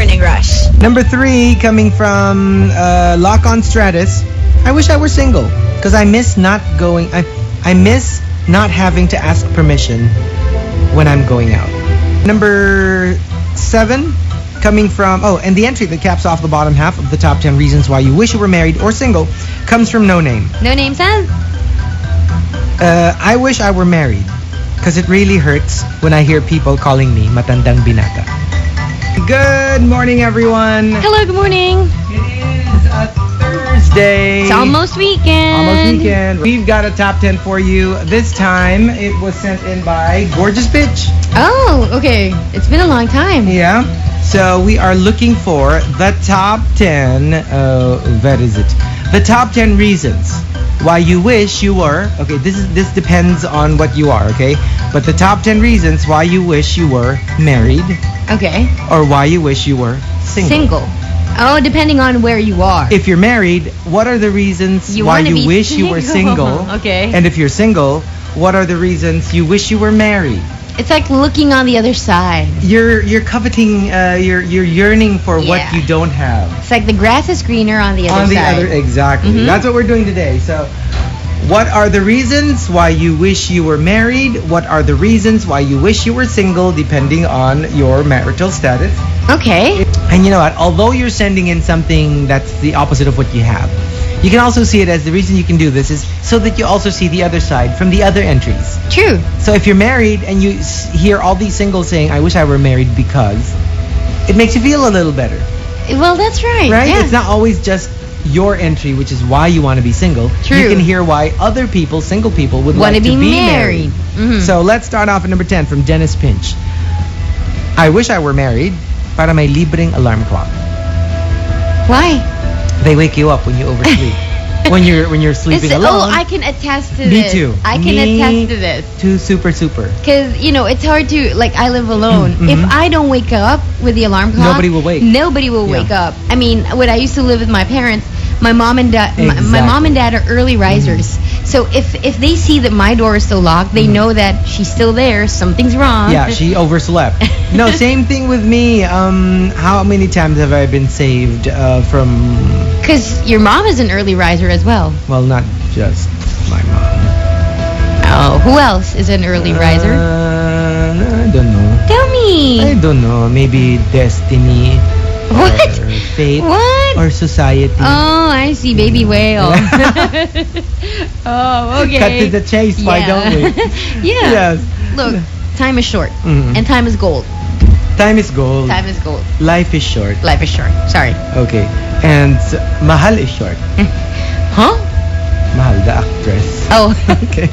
Morning Rush. Number 3, coming from Lock On Stratus. I wish I were single because I miss not going. I miss not having to ask permission when I'm going out. Number 7, coming from and the entry that caps off the bottom half of the top 10 reasons why you wish you were married or single comes from No Name. No Name says, I wish I were married because it really hurts when I hear people calling me matandang binata. Good morning, everyone. hello, good morning. It is a Thursday. It's almost weekend. We've got a top 10 for you. This time, it was sent in by Gorgeous Bitch. Oh, okay. It's been a long time. Yeah. So we are looking for the top 10. Where is it? The top 10 reasons why you wish you were. Okay, this depends on what you are. Okay, but the top 10 reasons why you wish you were married. Okay. Or why you wish you were single. Oh, depending on where you are. If you're married, what are the reasons why you wish you were single? Okay. And if you're single, what are the reasons you wish you were married? It's like looking on the other side. You're coveting, you're yearning for what you don't have. It's like the grass is greener on the other side. Exactly. Mm-hmm. That's what we're doing today. So, what are the reasons why you wish you were married? What are the reasons why you wish you were single, depending on your marital status? Okay. And you know what? Although you're sending in something that's the opposite of what you have, you can also see it as the reason you can do this is so that you also see the other side from the other entries. True. So if you're married and you hear all these singles saying, I wish I were married because, it makes you feel a little better. Well, that's right. Right? Yeah. It's not always just your entry, which is why you want to be single. True. You can hear why other people, single people, would want like to be married. Mm-hmm. So let's start off at number 10 from Dennis Pinch. I wish I were married para may libreng alarm clock. Why? They wake you up when you oversleep. when you're sleeping alone. Oh, I can attest to this. Me too. I can attest to this. Too super. Because, it's hard to, I live alone. Mm-hmm. If I don't wake up with the alarm clock, nobody will wake. Nobody will wake up. I mean, when I used to live with my parents, my mom and dad, my mom and dad are early risers. So if they see that my door is still locked, they know that she's still there. Something's wrong. Yeah, she overslept. No, same thing with me. How many times have I been saved from? Because your mom is an early riser as well. Well, not just my mom. Oh, who else is an early riser? I don't know. Tell me. I don't know. Maybe destiny. What? Or fate. What? Or society. Oh, I see. Baby whale. Oh, okay. Cut to the chase, why don't we? Yeah. Yes. Look, time is short. Mhm. And time is gold. Time is gold. Time is gold. Life is short. Life is short. Sorry. Okay. And mahal is short. Huh? Mahal, the actress. Oh. Okay.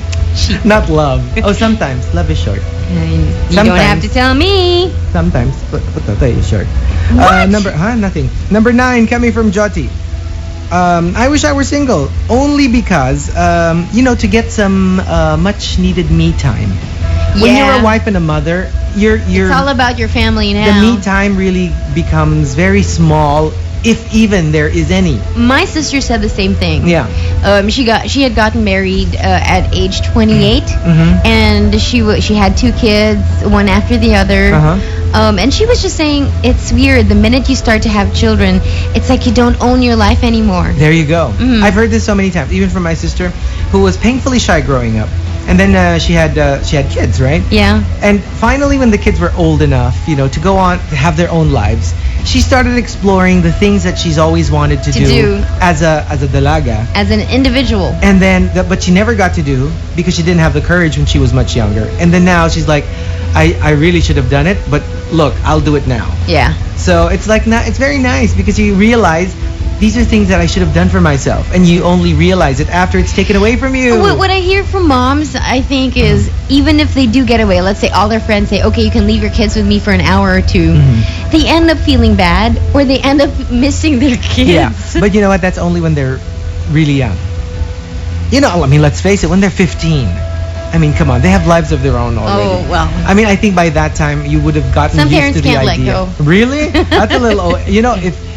Not love. Oh, sometimes. Love is short. You don't have to tell me. Sometimes. Putatoy is short. What? Nothing. Number 9, coming from Jyoti. I wish I were single. Only because, to get some much needed me time. When you're a wife and a mother, you're It's all about your family now. the me time really becomes very small, if even there is any. My sister said the same thing. Yeah. She had gotten married at age 28, Mm-hmm. and she had 2 kids, one after the other. Uh-huh. And she was just saying it's weird. The minute you start to have children, it's like you don't own your life anymore. There you go. Mhm. I've heard this so many times, even from my sister, who was painfully shy growing up, and then she had kids, right? Yeah. And finally, when the kids were old enough, to go on to have their own lives, she started exploring the things that she's always wanted to do as a dalaga. As an individual. And then, but she never got to do because she didn't have the courage when she was much younger. And then now she's like, I really should have done it, but look, I'll do it now. Yeah. So it's it's very nice because you realize these are things that I should have done for myself, and you only realize it after it's taken away from you. What I hear from moms, I think, is even if they do get away, let's say all their friends say, okay, you can leave your kids with me for an hour or two, they end up feeling bad, or they end up missing their kids. Yeah, but you know what? That's only when they're really young. Let's face it, when they're 15, I mean, come on, they have lives of their own already. Oh, well. I mean, I think by that time you would have gotten Some used parents to the can't idea. let go. Really? That's a little.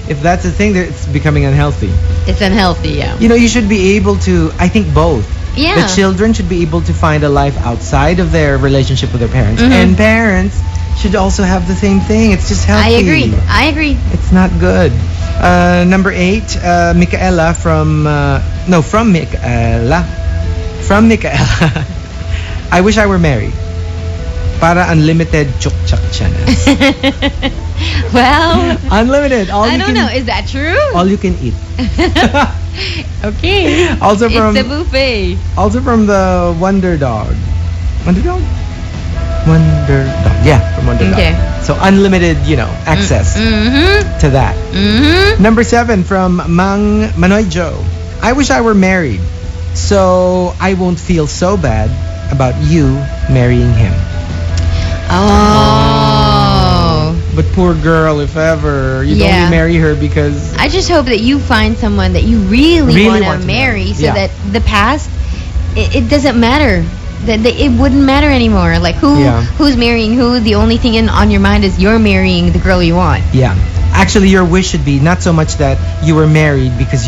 If that's a thing, it's becoming unhealthy. It's unhealthy, yeah. You should be able to. I think both. Yeah. The children should be able to find a life outside of their relationship with their parents, and parents should also have the same thing. It's just healthy. I agree. It's not good. Number 8, Micaela from Micaela. From Micaela. I wish I were married. Para unlimited chuk-chak chanas. Well, unlimited. I don't know. Is that true? All you can eat. Okay. Also from it's a buffet. Also from the Wonder Dog. Wonder Dog? Wonder Dog. Yeah, from Wonder Dog. Okay. So unlimited, access to that. Number 7 from Manoy Joe. I wish I were married, so I won't feel so bad about you marrying him. Oh. But poor girl, if ever you'd only marry her because I just hope that you find someone that you really want to marry, so that the past, it doesn't matter. That it wouldn't matter anymore. Like who's marrying who? The only thing on your mind is you're marrying the girl you want. Yeah. Actually, your wish should be not so much that you were married because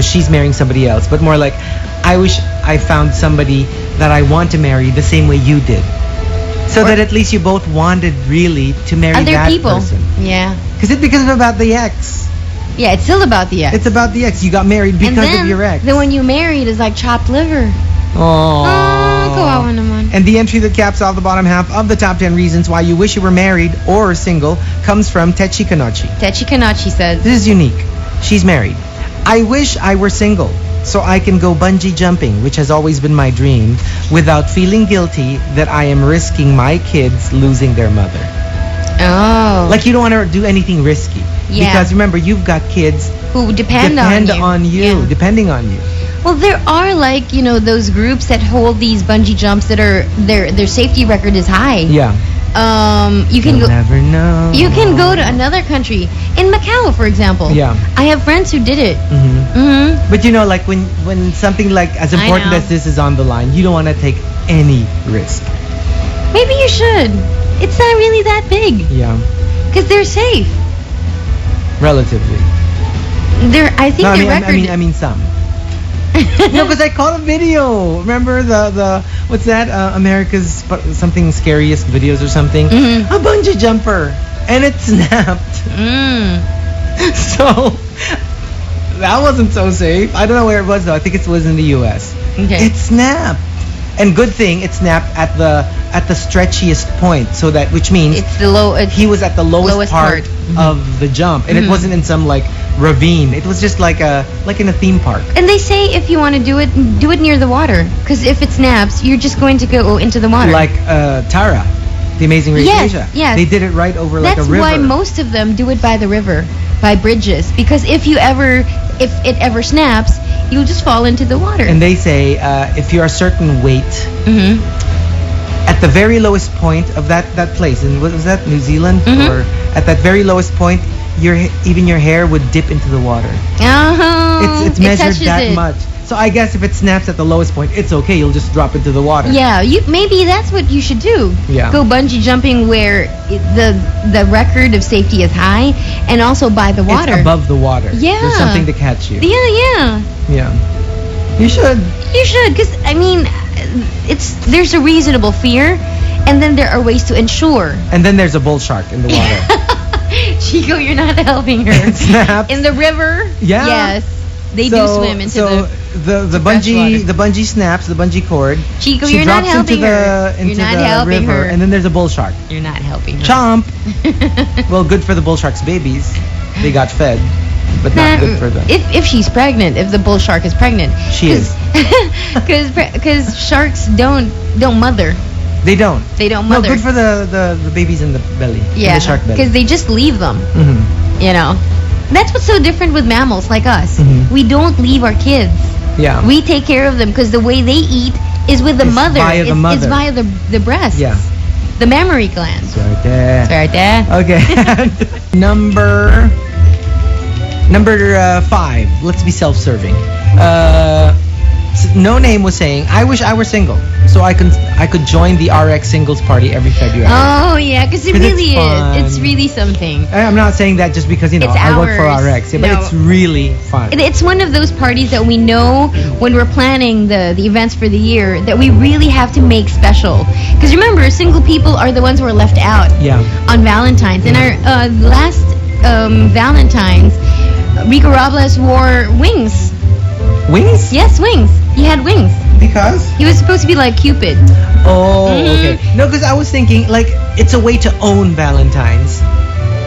she's marrying somebody else, but more like, I wish I found somebody that I want to marry the same way you did. So that at least you both wanted really to marry other that people. person. Yeah. Because it's about the ex. Yeah, it's still about the ex. It's about the ex. You got married because of your ex. Then when you married, it's like chopped liver. Oh, kawawa naman. And the entry that caps off the bottom half of the top 10 reasons why you wish you were married or single comes from Techi Kanochi. Techi Kanochi says, this is unique. She's married. I wish I were single so I can go bungee jumping, which has always been my dream, without feeling guilty that I am risking my kids losing their mother. Oh. Like you don't want to do anything risky. Yeah. Because remember, you've got kids who depending on you. Well, there are those groups that hold these bungee jumps that are their safety record is high. Yeah. You can never know. You can go to another country. In Macau, for example. Yeah. I have friends who did it. But like when something like as important as this is on the line, you don't want to take any risk. Maybe you should. It's not really that big. Yeah. Because they're safe. Relatively. I think the record. I mean some. No, because I caught a video. Remember the what's that? America's something scariest videos or something. A bungee jumper, and it snapped. So that wasn't so safe. I don't know where it was though. I think it was in the U.S. Okay. It snapped, and good thing it snapped at the stretchiest point. So that which means it's the low. He was at the lowest part of the jump, and it wasn't in some ravine. It was just like in a theme park. And they say if you want to do it near the water, because if it snaps, you're just going to go into the water. Like Tara, The Amazing Race Asia. Yes. They did it right over like a river. That's why most of them do it by the river, by bridges, because if it ever snaps, you'll just fall into the water. And they say if you're a certain weight, at the very lowest point of that place, and what was that, New Zealand, or at that very lowest point, even your hair would dip into the water. Oh, it's measured that much. So I guess if it snaps at the lowest point, it's okay. You'll just drop into the water. Yeah, maybe that's what you should do. Yeah. Go bungee jumping where the record of safety is high, and also by the water. It's above the water. Yeah. There's something to catch you. Yeah. You should. Because there's a reasonable fear, and then there are ways to ensure. And then there's a bull shark in the water. Chico, you're not helping her. It snaps. In the river? Yeah. Yes. They do swim into the bungee snaps, the bungee cord. Chico, she you're not helping her. Into the river, and then there's a bull shark. You're not helping her. Chomp! Well, good for the bull shark's babies. They got fed, but not good for them. If she's pregnant, if the bull shark is pregnant. She is. Because sharks don't mother. They don't. They don't mother. No, good for the babies in the belly. Yeah. In the shark belly. Because they just leave them. That's what's so different with mammals like us. We don't leave our kids. Yeah. We take care of them because the way they eat is with the mother. Via the mother. It's via the breast. Yeah. The mammary glands. It's right there. It's right there. Okay. Number 5. Let's be self-serving. No Name was saying, I wish I were single, so I could join the RX singles party every February. Oh yeah, because it 'Cause really it's fun. is. It's really something. I'm not saying that just because, It's I work for ours. RX, but No. it's really fun. It's one of those parties that we know when we're planning the events for the year that we really have to make special. Because remember, single people are the ones who are left out Yeah. on Valentine's. And our last Valentine's, Rico Robles wore wings. Wings? Yes, wings. He had wings. Because? He was supposed to be like Cupid. Oh, Mhm. okay. No, because I was thinking, like, it's a way to own Valentine's,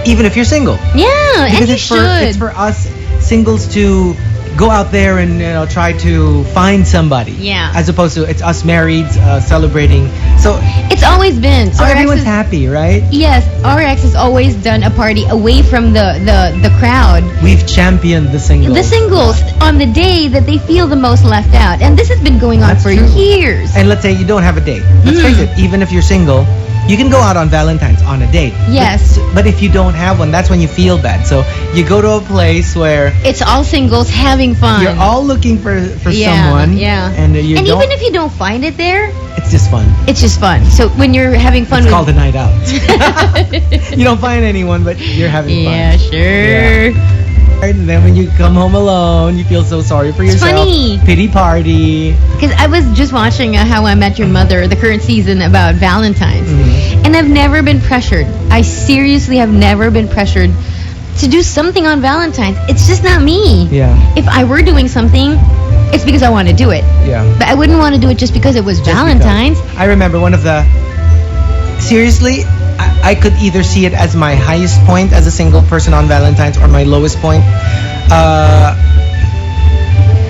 even if you're single. Yeah, and Because you it's should. it's for us singles to go out there and try to find somebody. Yeah. As opposed to it's us marrieds celebrating. So It's always been. so RX everyone's is- happy, right? Yes, RX has always done a party away from the crowd. We've championed the singles. The singles on the day that they feel the most left out. And this has been going on That's for true. years. And let's say you don't have a date. Let's face it, even if you're single, you can go out on Valentine's on a date. Yes. But if you don't have one, that's when you feel bad. So you go to a place where It's all singles having fun. you're all looking for someone. Yeah. And you don't. even if you don't find it there, it's just fun. it's just fun. So when you're having fun It's with called a night out. You don't find anyone, but you're having yeah, fun. sure. And then when you come home alone, you feel so sorry for yourself. funny. Pity party. Because I was just watching How I Met Your Mother, the current season about Valentine's. Mhm. And I've never been pressured. I seriously have never been pressured to do something on Valentine's. It's just not me. Yeah. If I were doing something, it's because I want to do it. Yeah. But I wouldn't want to do it just because it was Just Valentine's. because. I remember one of the. Seriously, I could either see it as my highest point as a single person on Valentine's or my lowest point.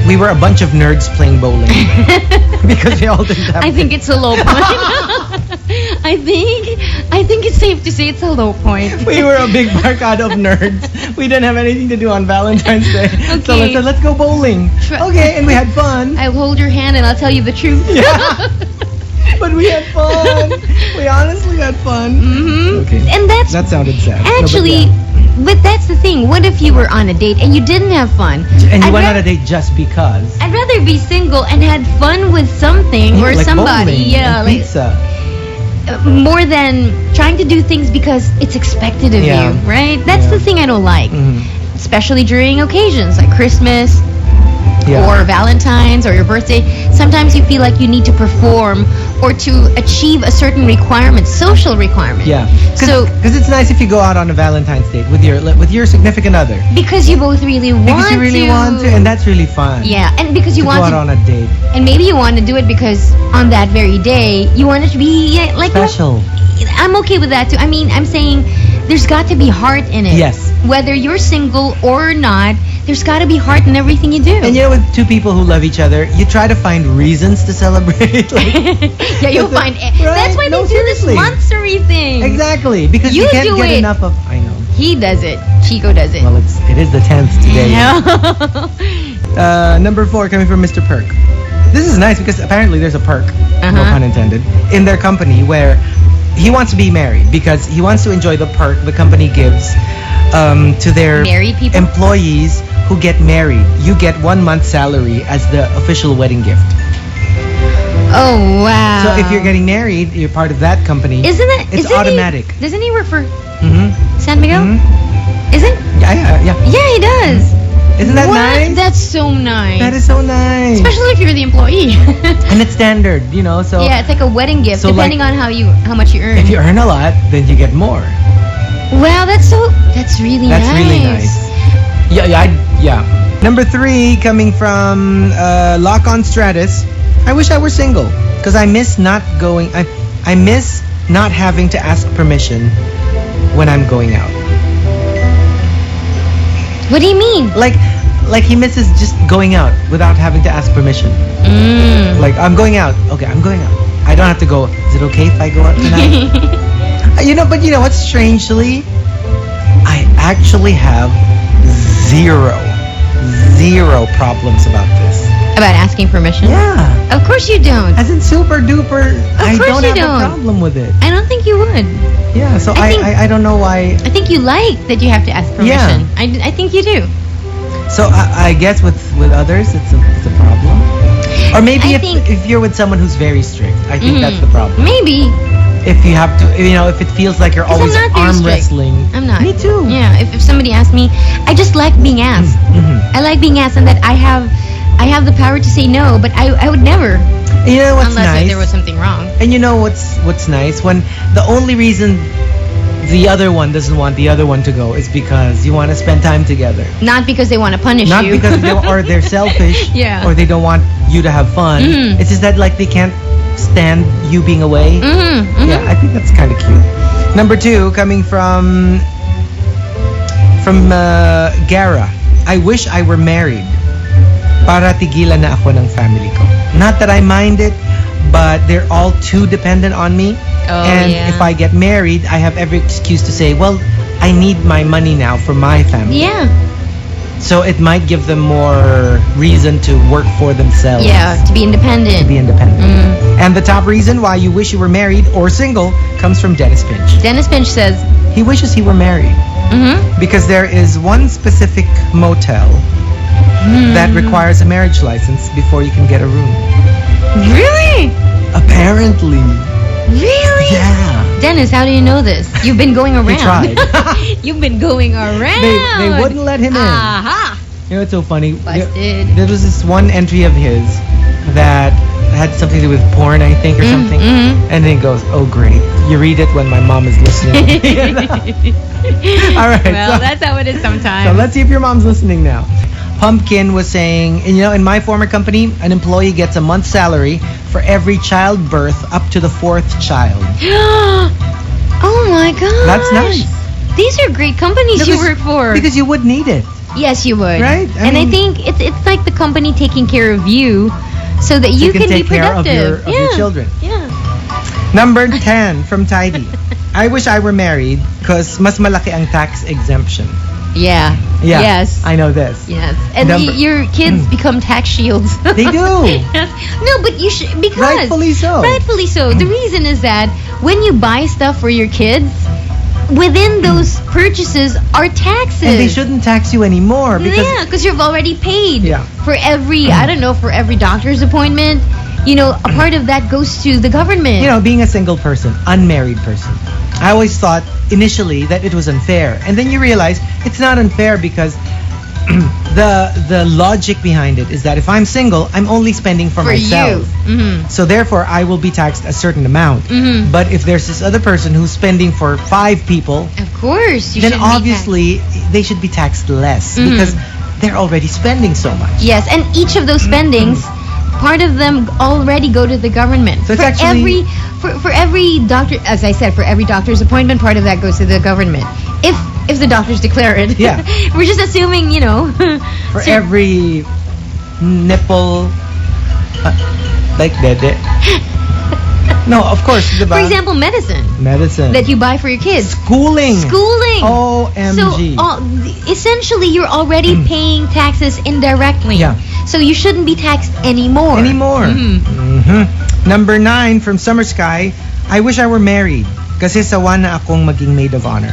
We were a bunch of nerds playing bowling because we all didn't have. I think it's a low point. I think it's safe to say it's a low point. We were a big barcade of nerds. We didn't have anything to do on Valentine's Day. So Okay. let's go bowling. Okay, and we had fun. I'll hold your hand and I'll tell you the truth. Yeah. But we had fun. We honestly had fun. Hmm. Okay. And that's That sounded sad. No, but actually, yeah. but that's the thing. What if you were on a date and you didn't have fun? And you I'd went ra- on a date just because. I'd rather be single and had fun with something or like somebody. bowling Yeah, and like pizza. more than trying to do things because it's expected of Yeah. you, right? That's Yeah. the thing I don't like. Mhm. Especially during occasions like Christmas Yeah. or Valentine's or your birthday. Sometimes you feel like you need to perform or to achieve a certain requirement, social requirement. Yeah. So Because it's nice if you go out on a Valentine's date with your significant other. because you both really want Because you really want to, and that's really fun. yeah, and because you to want go out to, on a date. and maybe you want to do it because on that very day you want it to be like Special. I'm okay with that too. I mean, I'm saying there's got to be heart in it. Yes. Whether you're single or not, there's got to be heart in everything you do. And with two people who love each other, you try to find reasons to celebrate. Yeah, you'll But find right? That's why No, they do this seriously. monthsary thing. Exactly, because you You can't do get it. enough of. I know. He does it. Chico does it. Well, it is the 10th today. Yeah. Number 4 coming from Mr. Perk. This is nice because apparently there's a perk, no Uh-huh. pun intended, in their company where he wants to be married because he wants to enjoy the perk the company gives to their Married people? employees who get married. You get 1 month's salary as the official wedding gift. Oh wow. So if you're getting married, you're part of that company. isn't it? It's automatic. Doesn't he work for Mm-hmm. San Miguel? Mm-hmm. Is it? Yeah. Yeah, he does. Isn't that What? nice? That's so nice. That is so nice. Especially if you're the employee. And it's standard, so yeah, it's like a wedding gift, So, depending on how much you earn. if you earn a lot, then you get more. Wow, that's really That's nice. really nice. Yeah. Number 3 coming from Lock on Stratus. I wish I were single because I miss not going. I miss not having to ask permission when I'm going out. What do you mean? Like he misses just going out without having to ask permission. Mm. Like I'm going out. Okay, I'm going out. I don't have to go. Is it okay if I go out tonight? But what? Strangely, I actually have zero problems about this. About asking permission? Yeah. Of course you don't. As in super duper, I course don't you have don't. a problem with it. I don't think you would. Yeah, so I think- I don't know why. I think you like that you have to ask permission. I think you do. So I guess with others, it's a problem. Or maybe I think if you're with someone who's very strict, I think that's the problem. maybe. If you have to, if it feels like you're 'Cause always I'm not very arm strict. wrestling. I'm not. Me too. Yeah, if somebody asks me, I just like being asked. I like being asked, and that I have the power to say no, but I would never, You know what's unless nice? there was something wrong. And you know what's nice? When the only reason the other one doesn't want the other one to go is because you want to spend time together. Not because they want to punish Not you. because they're selfish Yeah. or they don't want you to have fun. It's just that like they can't stand you being away. Yeah, I think that's kind of cute. Number 2, coming from Gara. I wish I were married para tigilan na ako ng family ko. Not that I mind it, but they're all too dependent on me. Oh, And yeah. if I get married, I have every excuse to say, well, I need my money now for my family. Yeah. So it might give them more reason to work for themselves. Yeah, to be independent. To be independent. And the top reason why you wish you were married or single comes from Dennis Finch. Dennis Finch says, He wishes he were married because there is one specific motel that requires a marriage license before you can get a room. really? Apparently. Really? Yeah. Dennis, how do you know this? You've been going around. tried. You've been going around. They wouldn't let him in. Aha. You know, it's so funny. Busted. There was this one entry of his that had something to do with porn, I think, or something. And then he goes, oh, great. You read it when my mom is listening. All right. Well, that's how it is sometimes. So let's see if your mom's listening now. Pumpkin was saying, in my former company, an employee gets a month's salary for every childbirth up to the 4th child. Oh my god. That's nice. These are great companies you work for. Because you would need it. Yes, you would. Right? I think it's like the company taking care of you so that you can be take care productive. of your children. Yeah. Number 10 from Tidy. I wish I were married because mas malaki ang tax exemption. Yeah. Yeah. Yes. I know this. Yes. And Number- your kids become tax shields. They do. Yes. No, but you should, because Rightfully so. Rightfully so. The reason is that when you buy stuff for your kids, within those purchases are taxes. And they shouldn't tax you anymore because you've already paid. Yeah. For every, for every doctor's appointment, a part of that goes to the government. being a single person, unmarried person, I always thought initially that it was unfair. And then you realize it's not unfair because the logic behind it is that if I'm single, I'm only spending for myself. You. So therefore, I will be taxed a certain amount. But if there's this other person who's spending for 5 people, Of course, you then should obviously they should be taxed less because they're already spending so much. Yes, and each of those spendings, part of them already go to the government. So it's for actually- for every doctor, as I said, for every doctor's appointment, part of that goes to the government. If the doctors declare it. Yeah. We're just assuming, For every nipple, like dede. No, of course. Diba? For example, medicine medicine. that you buy for your kids. Schooling. So OMG. essentially, you're already paying taxes indirectly. Yeah. So you shouldn't be taxed anymore. Number 9 from Summer Sky. I wish I were married kasi sawa na akong maging maid of honor.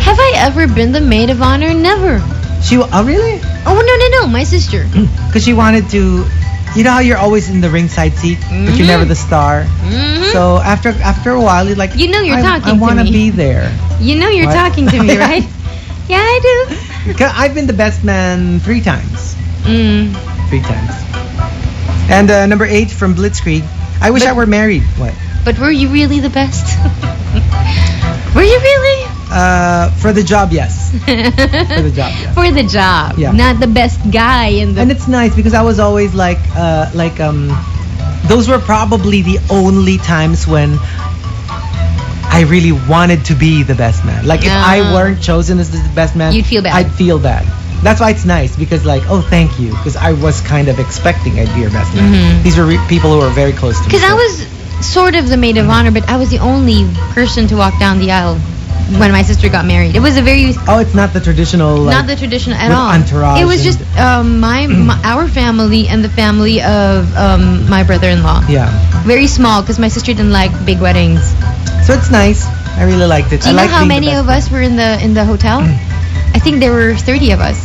Have I ever been the maid of honor? Never. Really? Oh, no, my sister. Because she wanted to, you know how you're always in the ringside seat, but you're never the star. So after a while, you're like, You're talking to me. I want to be there. You're What? talking to me, right? Yeah, I do. 'Cause I've been the best man 3 times. 3 times. And number 8 from Blitzkrieg. I wish I were married. What? But were you really the best? Were you really? For the job, yes. For the job, yes. For the job. Yeah. Not the best guy in the... And it's nice because I was always those were probably the only times when I really wanted to be the best man. Like if I weren't chosen as the best man, You'd feel bad. I'd feel bad. That's why it's nice because oh, thank you. Because I was kind of expecting I'd be your best man. These were people who were very close to me. Because I was sort of the maid of honor, but I was the only person to walk down the aisle when my sister got married. It was a very... Oh, it's not the traditional... not the traditional at with all. entourage It was and- just our family and the family of my brother-in-law. Yeah. Very small because my sister didn't like big weddings. So it's nice. I really liked it. Do you know I like how being the many best of us were in the hotel? I think there were 30 of us.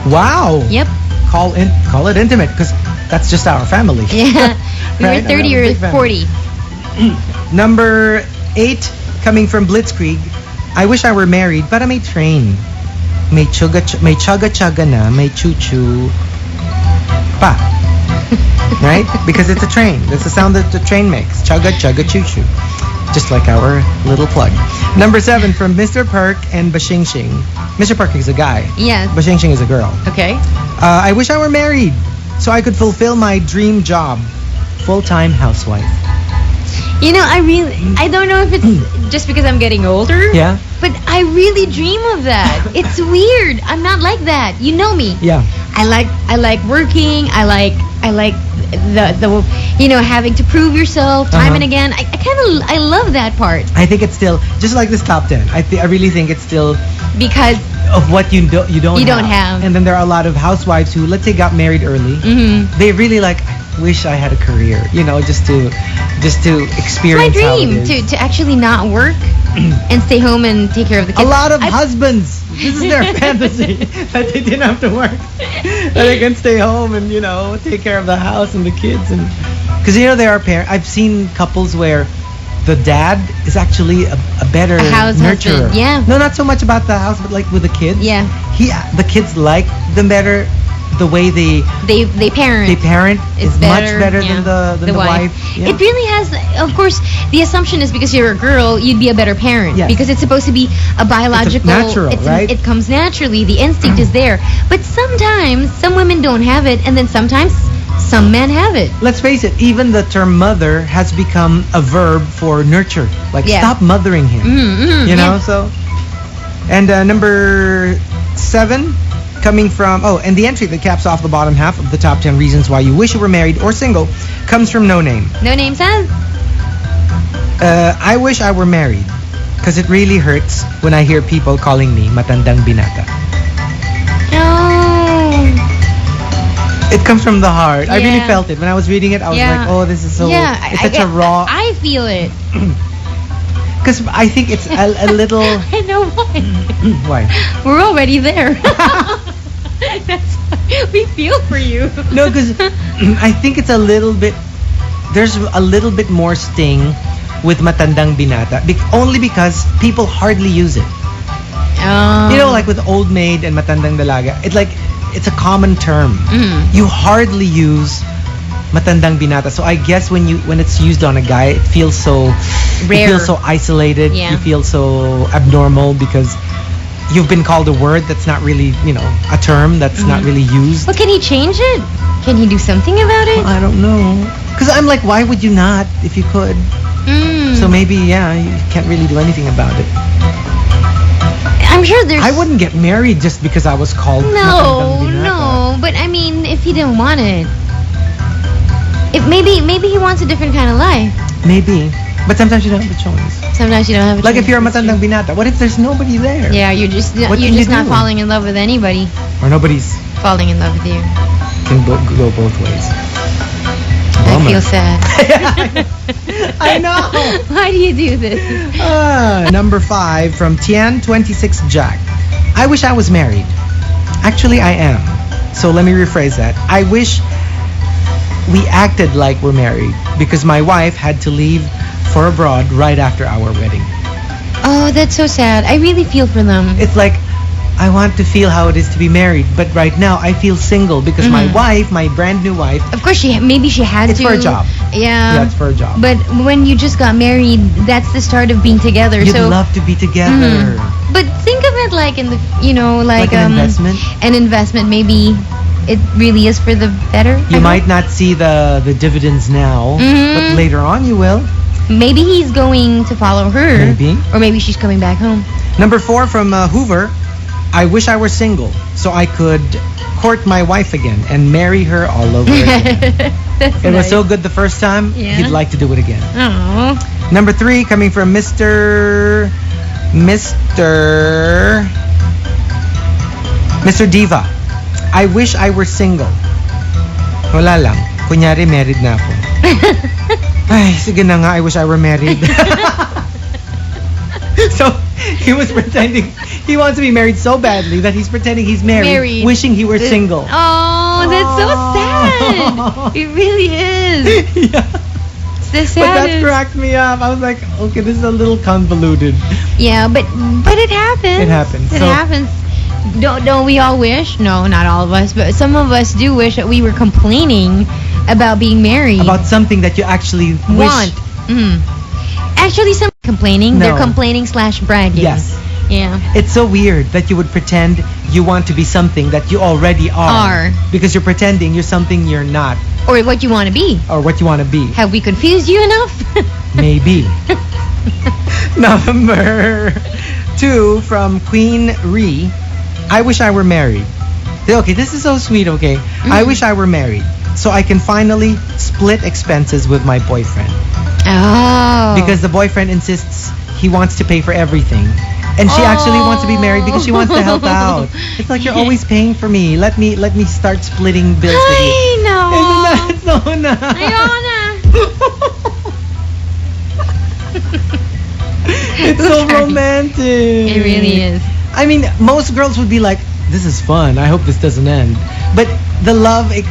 Wow. Yep. call it intimate because that's just our family. Yeah. We Right? were 30 I'm a or big fan. 40. Number 8, coming from Blitzkrieg. I wish I were married, but may train. May chaga na, may choo-choo pa. Right? Because it's a train. That's the sound that the train makes. Chaga, choo-choo. Just like our little plug. Number 7, from Mr. Perk and Bashingshing. Mr. Perk is a guy. Yes. Bashingshing is a girl. Okay. I wish I were married so I could fulfill my dream job. Full-time housewife. You know, I don't know if it's just because I'm getting older. Yeah? But I really dream of that. It's weird. I'm not like that. You know me. Yeah. I like working. I like the having to prove yourself time and again. I love that part I think it's still just like this top 10. I really think it's still because of what you don't have. And then there are a lot of housewives who, let's say, got married early. They really like, I wish I had a career, just to experience it's my how dream it is. to actually not work and stay home and take care of the kids. A lot of husbands, this is their fantasy, that they didn't have to work, that they can stay home and take care of the house and the kids, and because there are parents. I've seen couples where the dad is actually a better house nurturer. husband, yeah. No, not so much about the house, but like with the kids. Yeah. The kids like them better. The way they parent is much better than the wife. Yeah. It really has. Of course, the assumption is because you're a girl, you'd be a better parent. Yes. Because it's supposed to be a biological. Natural, right? It comes naturally. The instinct is there. But sometimes some women don't have it, and then sometimes some men have it. Let's face it. Even the term mother has become a verb for nurture. Like stop mothering him. So. And number 7. Coming from, and the entry that caps off the bottom half of the top 10 reasons why you wish you were married or single comes from No Name. No Name says? I wish I were married because it really hurts when I hear people calling me matandang binata. Oh. It comes from the heart. Yeah. I really felt it. When I was reading it, I was like, oh, this is so, it's such a raw. I feel it. Because I think it's a little... I know why. Why? We're already there. That's why we feel for you. No, because I think it's a little bit... There's a little bit more sting with matandang binata. Only because people hardly use it. Like with old maid and matandang dalaga. It's a common term. You hardly use matandang binata. So I guess when it's used on a guy, it feels so rare. You feel so isolated. Yeah. You feel so abnormal because you've been called a word that's not really, a term that's not really used. Well, can he change it? Can he do something about it? I don't know. Because I'm like, why would you not if you could? So maybe, you can't really do anything about it. I'm sure there's... I wouldn't get married just because I was called matandang binata. No. But I mean, if he didn't want it... Maybe he wants a different kind of life. Maybe. But sometimes you don't have a choice. Sometimes you don't have a choice. Like if you're a matandang binata, what if there's nobody there? Yeah, you're just not falling in love with anybody. Or nobody's falling in love with you. Can go both ways. I feel sad. I know. Why do you do this? Number 5 from Tian26 Jack. I wish I was married. Actually, I am. So let me rephrase that. I wish we acted like we're married because my wife had to leave for abroad right after our wedding. Oh, that's so sad. I really feel for them. It's like, I want to feel how it is to be married, but right now I feel single because my wife, my brand new wife... Of course, she had to. It's for a job. Yeah. It's for a job. But when you just got married, that's the start of being together. You'd love to be together. But think of it like in the, like an investment? An investment, maybe... It really is for the better. You might not see the dividends now, but later on you will. Maybe he's going to follow her. Maybe. Or maybe she's coming back home. Number 4 from Hoover. I wish I were single so I could court my wife again and marry her all over again. It was so good the first time, he'd like to do it again. Aww. Number 3 coming from Mr. Diva. I wish I were single. Wala lang. Kunyari, married na ako. Ay, sige na nga. I wish I were married. So he was pretending he wants to be married so badly that he's pretending he's married. Wishing he were single. Oh, that's so sad. It really is. Yeah. It's the saddest. But that cracked me up. I was like, okay, this is a little convoluted. Yeah, but it happens. It happens. It happens. Don't we all wish? No, not all of us, but some of us do wish that we were complaining about being married. About something that you actually want. Actually, some complaining. No. They're complaining / bragging. Yes. Yeah. It's so weird that you would pretend you want to be something that you already are. Because you're pretending you're something you're not. Or what you want to be. Or what you want to be. Have we confused you enough? Maybe. Number 2 from Queen Ree. I wish I were married. Okay, this is so sweet, okay? I wish I were married so I can finally split expenses with my boyfriend. Oh. Because the boyfriend insists he wants to pay for everything. And she actually wants to be married because she wants to help out. It's like, you're always paying for me. Let me start splitting bills with you. I know. Isn't that so nice? It's so romantic. It really is. I mean, most girls would be like, this is fun. I hope this doesn't end. But the love, it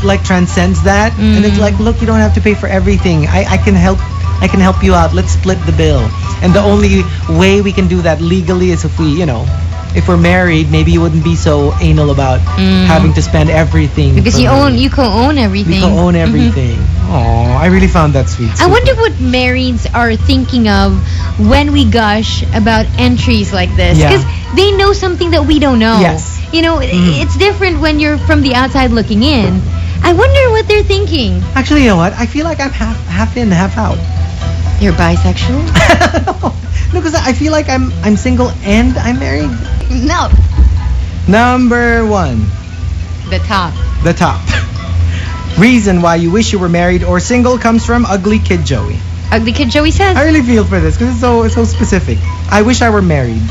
like transcends that. And it's like, look, you don't have to pay for everything. I can help you out. Let's split the bill. And the only way we can do that legally is if we, if we're married, maybe you wouldn't be so anal about having to spend everything. Because you co-own everything. We co-own everything. Oh, I really found that sweet. I wonder what marrieds are thinking of when we gush about entries like this. Because they know something that we don't know. Yes. It's different when you're from the outside looking in. I wonder what they're thinking. Actually, you know what? I feel like I'm half in, half out. You're bisexual? No, because I feel like I'm single and I'm married. No. Number 1. The top. The top. Reason why you wish you were married or single comes from Ugly Kid Joey. Ugly Kid Joey says. I really feel for this because it's so specific. I wish I were married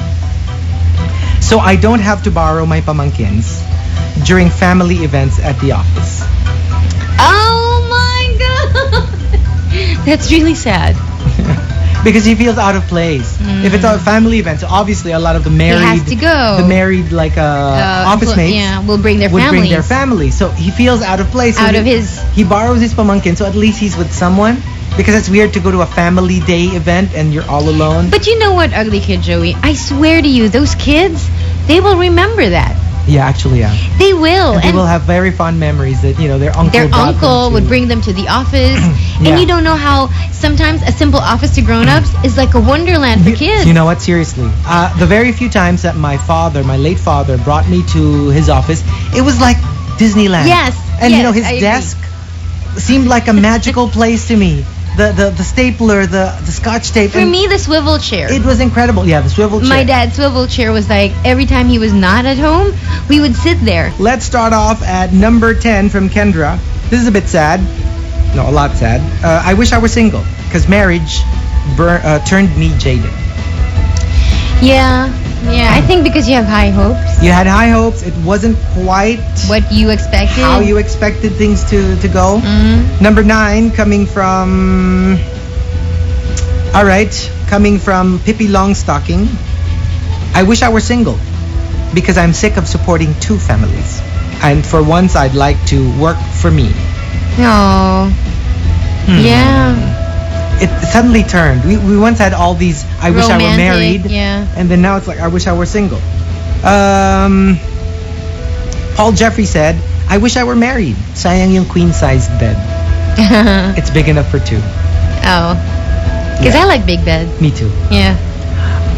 so I don't have to borrow my pamangkins during family events at the office. Oh my god. That's really sad. Because he feels out of place. If it's a family event, so obviously a lot of the married, he has to go. The married office mates, will bring their would families. bring their family. So he feels out of place. So he borrows his pamangkin, so at least he's with someone. Because it's weird to go to a family day event and you're all alone. But you know what, Ugly Kid Joey? I swear to you, those kids, they will remember that. Yeah, actually, yeah. They will. And they will have very fond memories that, their uncle would bring them to the office. And you don't know how sometimes a simple office to grown-ups is like a wonderland for kids. You know what? Seriously. The very few times that my late father, brought me to his office, it was like Disneyland. Yes. And, his desk seemed like a magical place to me. The stapler, the scotch tape. For me, the swivel chair. It was incredible. Yeah, the swivel chair. My dad's swivel chair was like, every time he was not at home, we would sit there. Let's start off at number 10 from Kendra. This is a bit sad. No, a lot sad. I wish I were single because marriage turned me jaded. Yeah, I think because you have high hopes. You had high hopes. It wasn't quite what you expected. How you expected things to go. Number 9 coming from... Alright, coming from Pippi Longstocking. I wish I were single because I'm sick of supporting 2 families. And for once, I'd like to work for me. Oh. Yeah. It suddenly turned. We once had all these I wish I were married. Yeah. And then now it's like I wish I were single. Paul Jeffrey said, I wish I were married. Sayang yung queen-sized bed. It's big enough for 2. Oh. Because I like big bed. Me too. Yeah.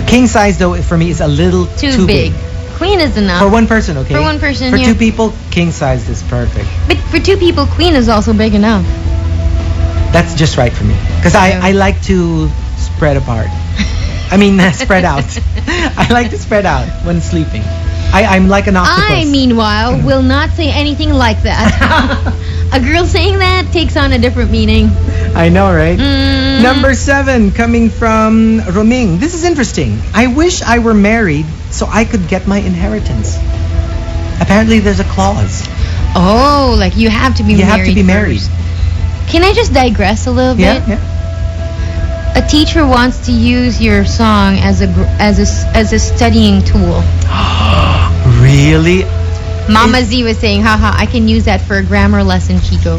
King size though for me is a little too big. Queen is enough. For one person, okay? For one person, For 2 people, king size is perfect. But for 2 people, queen is also big enough. That's just right for me. Because I like to spread apart. I mean, spread out. I like to spread out when sleeping. I'm like an octopus. I, meanwhile, will not say anything like that. A girl saying that takes on a different meaning. I know, right? Number 7, coming from Roming. This is interesting. I wish I were married so I could get my inheritance. Apparently, there's a clause. Oh, like you have to be married. You have to be married. Can I just digress a little bit? Yeah. A teacher wants to use your song as a studying tool. Really? Mama Z was saying, haha, I can use that for a grammar lesson, Chico.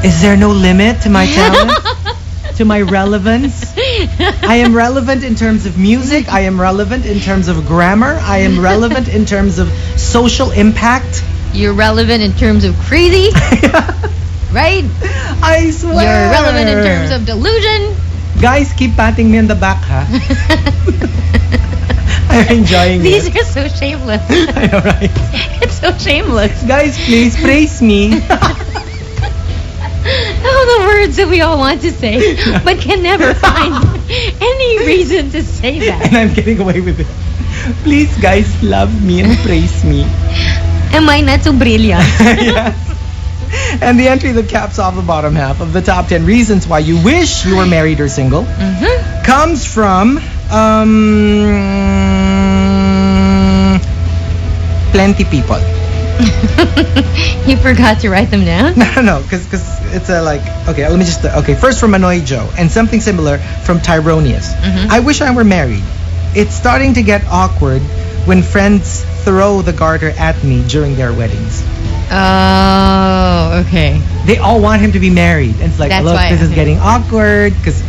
Is there no limit to my talent? To my relevance? I am relevant in terms of music. I am relevant in terms of grammar. I am relevant in terms of social impact. You're relevant in terms of crazy. Right? I swear. You're relevant in terms of delusion. Guys, keep patting me on the back, ha? I'm enjoying These it. are so shameless. I know, right? It's so shameless. Guys, please praise me. All the words that we all want to say, but can never find any reason to say that. And I'm getting away with it. Please, guys, love me and praise me. Am I not so brilliant? Yes. And the entry that caps off the bottom half of the top 10 reasons why you wish you were married or single comes from plenty people. You forgot to write them down? No, because it's okay, let me just, first from Manoy Joe, and something similar from Tyronius. I wish I were married. It's starting to get awkward when friends throw the garter at me during their weddings. Oh, okay. They all want him to be married. And it's like, That's look, why, this is getting awkward because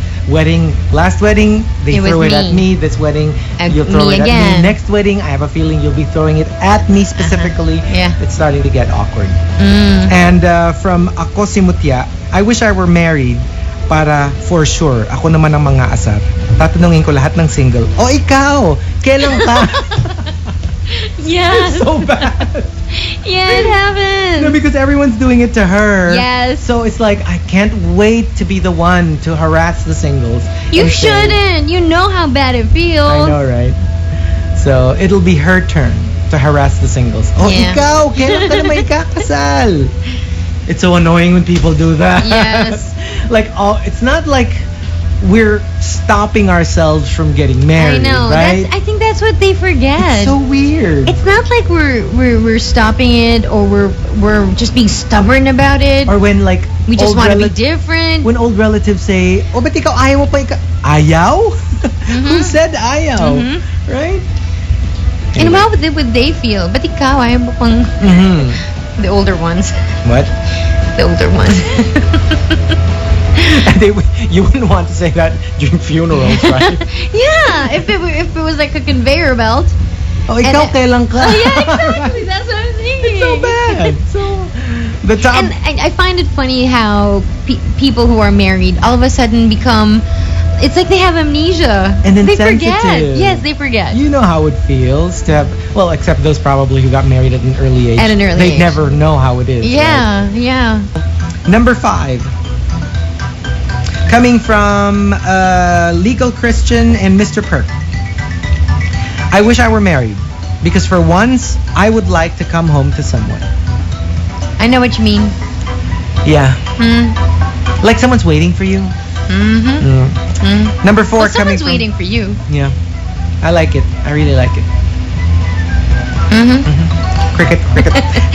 last wedding, they It was throw it me. at me. This wedding, you'll throw me it at again. me. Next wedding, I have a feeling you'll be throwing it at me specifically. Yeah. It's starting to get awkward. And from Ako Si Mutya, I wish I were married para for sure, ako naman ang mga asar. Tatanungin ko lahat ng single, oh ikaw, kailan ka? Yes. So bad. Yeah, it happens. No, because everyone's doing it to her. Yes. So it's like, I can't wait to be the one to harass the singles. You and say, shouldn't. You know how bad it feels. I know, right? So it'll be her turn to harass the singles. Oh, Yeah. ikaw, kailan ka naman ikakasal? It's so annoying when people do that. Yes. It's not like we're stopping ourselves from getting married, I know. right? I think that's what they forget. It's so weird. It's not like we're stopping it or we're just being stubborn about it. Or when We just old want to be rela- different. When old relatives say, oh, ba't ikaw ayaw mo pa Ayaw? Who said ayaw? Right? And how would they feel? But ikaw, ayaw mo pang... The older ones. What? The older ones. You wouldn't want to say that during funerals, right? Yeah, if it was like a conveyor belt. Oh, ikaw kailan ka? Oh, yeah, exactly. That's what I'm thinking. It's so bad. So, the top... And I find it funny how people who are married all of a sudden become... It's like they have amnesia. And they insensitive. forget. Yes, they forget. You know how it feels to have... Well, except those probably who got married at an early age. At an early They age. never know how it is. Yeah, yeah. Right? Number 5. Coming from Legal Christian and Mr. Perk. I wish I were married. Because for once, I would like to come home to someone. I know what you mean. Yeah. Like someone's waiting for you. Number 4 Well, coming someone's from... waiting for you. Yeah. I like it. I really like it. Cricket.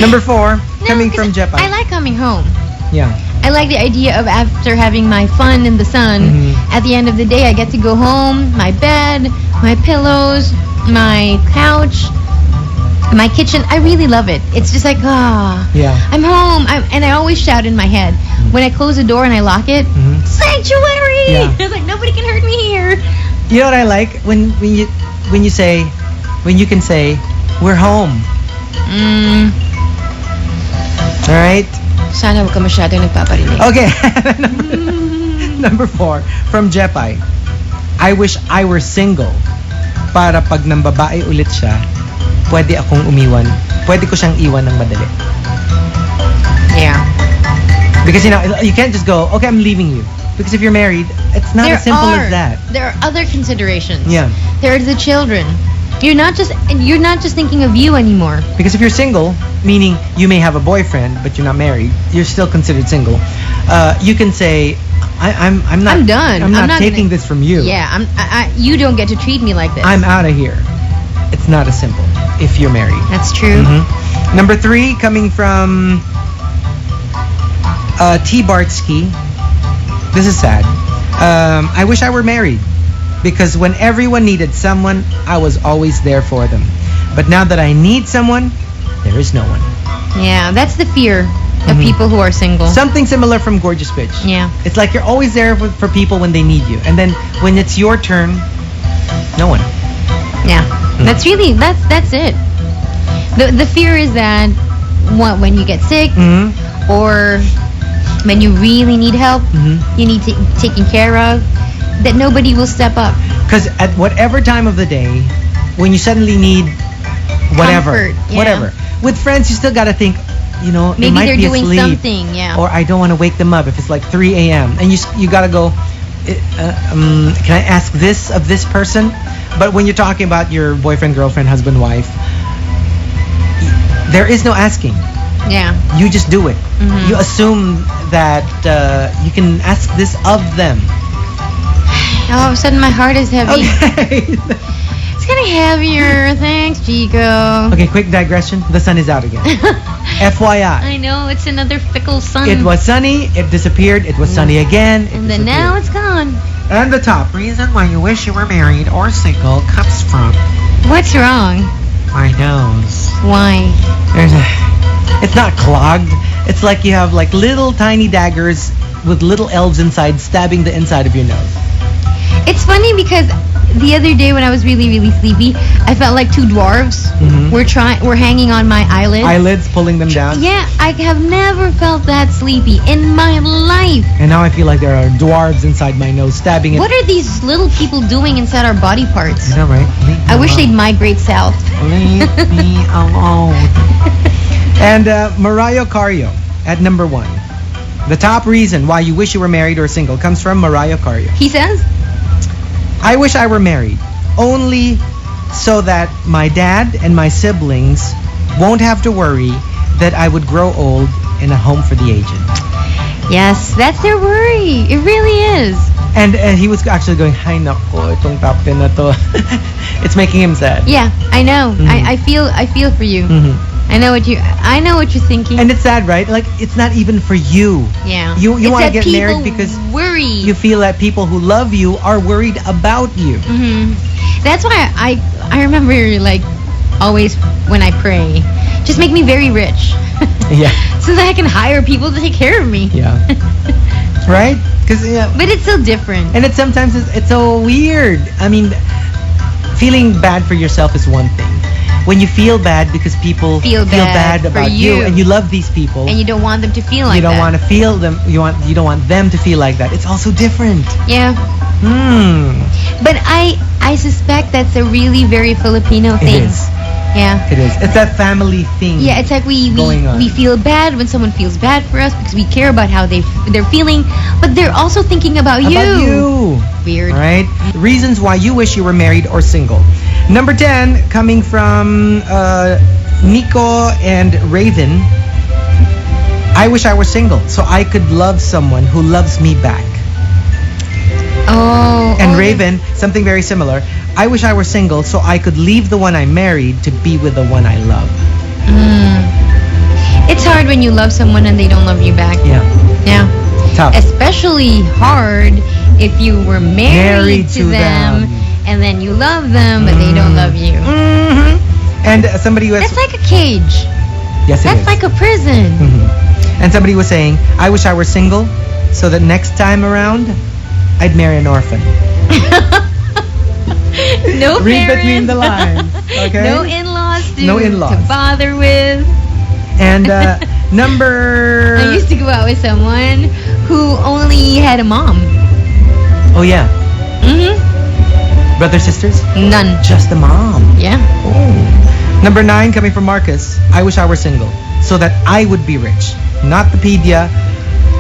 Number 4 coming from Jepa. I like coming home. Yeah. I like the idea of after having my fun in the sun, at the end of the day, I get to go home, my bed, my pillows, my couch, my kitchen. I really love it. It's just like, Yeah. I'm home. And I always shout in my head. When I close the door and I lock it, sanctuary! Yeah. It's like, nobody can hurt me here. You know what I like? When you can say, we're home. All right? Sana huwag ka masyadong nagpaparinig. Okay. Number 4 from Jepay. I wish I were single para pag nang babae ulit siya, pwede akong umiwan. Pwede ko siyang iwan ng madali. Yeah. Because you can't just go, okay, I'm leaving you. Because if you're married, it's not as simple as that. There are other considerations. Yeah. There are the children. You're not just thinking of you anymore. Because if you're single, meaning you may have a boyfriend but you're not married, you're still considered single. You can say, I'm not. I'm done. I'm not taking gonna- this from you. Yeah, you don't get to treat me like this. I'm out of here. It's not as simple if you're married. That's true. Number 3 coming from T. Bartsky. This is sad. I wish I were married because when everyone needed someone, I was always there for them. But now that I need someone, there is no one. Yeah, that's the fear of people who are single. Something similar from Gorgeous Bitch. Yeah. It's like you're always there for people when they need you. And then when it's your turn, no one. Yeah. That's really, that's it. The fear is that when you get sick or when you really need help, you need taken care of, that nobody will step up. Because at whatever time of the day, when you suddenly need whatever, Comfort, yeah. whatever. With friends, you still got to think, you know, they Maybe might they're be doing asleep, something, yeah. or I don't want to wake them up if it's like 3 a.m. And you got to go, can I ask this of this person? But when you're talking about your boyfriend, girlfriend, husband, wife, there is no asking. Yeah. You just do it. You assume that you can ask this of them. All of a sudden, my heart is heavy. Okay. It's getting heavier. Thanks, Chico. Okay, quick digression. The sun is out again. FYI. I know, it's another fickle sun. It was sunny, it disappeared, it was sunny again, And then now it's gone. And the top reason why you wish you were married or single comes from What's wrong? my nose. Why? It's not clogged. It's like you have like little tiny daggers with little elves inside stabbing the inside of your nose. It's funny because the other day when I was really, really sleepy, I felt like two dwarves were hanging on my eyelids. Eyelids pulling them down. Yeah, I have never felt that sleepy in my life. And now I feel like there are dwarves inside my nose stabbing it. What are these little people doing inside our body parts? I know, right? I wish they'd migrate south. Leave me alone. And Mariah Carey at number 1. The top reason why you wish you were married or single comes from Mariah Carey. He says? I wish I were married, only so that my dad and my siblings won't have to worry that I would grow old in a home for the aged. Yes, that's their worry. It really is. And he was actually going, "Ay nako, itong top 10 na to." It's making him sad. Yeah, I know. I feel for you. I know what you're thinking. And it's sad, right? Like it's not even for you. Yeah. You It's want to that get married people because worry. you feel that people who love you are worried about you. That's why I remember like always when I pray, just make me very rich. Yeah. So that I can hire people to take care of me. Yeah. Right? Because But it's so different. and sometimes it's so weird. I mean, feeling bad for yourself is one thing. When you feel bad because people Feel bad for about you you. and you love these people, And you don't want them to feel like you don't that. want to feel them. You don't want them to feel like that. It's also different. Yeah. But I suspect that's a really very Filipino thing. It is. Yeah. It is. It's that family thing. Yeah, it's like we going on. feel bad when someone feels bad for us because we care about how they're feeling, but they're also thinking about you. About you. Weird. Right? Reasons why you wish you were married or single. Number 10, coming from Nico and Raven. I wish I were single so I could love someone who loves me back. Oh. And oh, Raven, something very similar. I wish I were single so I could leave the one I married to be with the one I love. It's hard when you love someone and they don't love you back. Yeah. Yeah. Tough. Especially hard if you were married to them and then you love them but they don't love you. And somebody was... That's like a cage. Yes, it That's is. like a prison. And somebody was saying, I wish I were single so that next time around, I'd marry an orphan. No Read parents. between the lines, okay? No in-laws No in-laws. to bother with. And number... I used to go out with someone who only had a mom. Oh, yeah. Brothers, sisters? None. Just a mom. Yeah. Oh. Number 9, coming from Marcus. I wish I were single so that I would be rich. Not the pedia,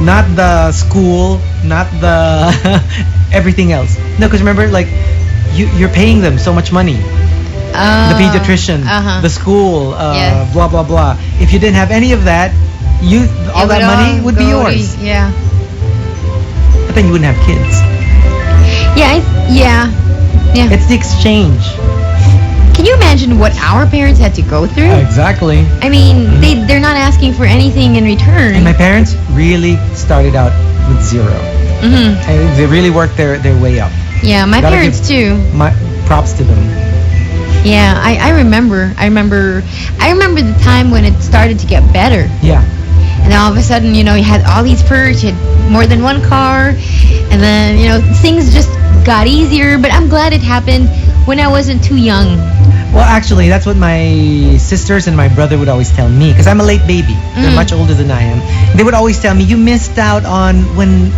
not the school, not the everything else. No, because remember, like, you're paying them so much money. The pediatrician, the school, Yes. blah, blah, blah. If you didn't have any of that, all that money would be yours. Yeah. But then you wouldn't have kids. Yeah. Yeah. It's the exchange. Can you imagine what our parents had to go through? Exactly. I mean, they're not asking for anything in return. And my parents really started out with 0. They really worked their way up. Yeah, my Gotta parents too. My props to them. Yeah, I remember the time when it started to get better. Yeah. And then all of a sudden, you had all these perks, you had more than one car, and then, things just got easier. But I'm glad it happened when I wasn't too young. Well, actually, that's what my sisters and my brother would always tell me, because I'm a late baby. They're much older than I am. They would always tell me, you missed out on when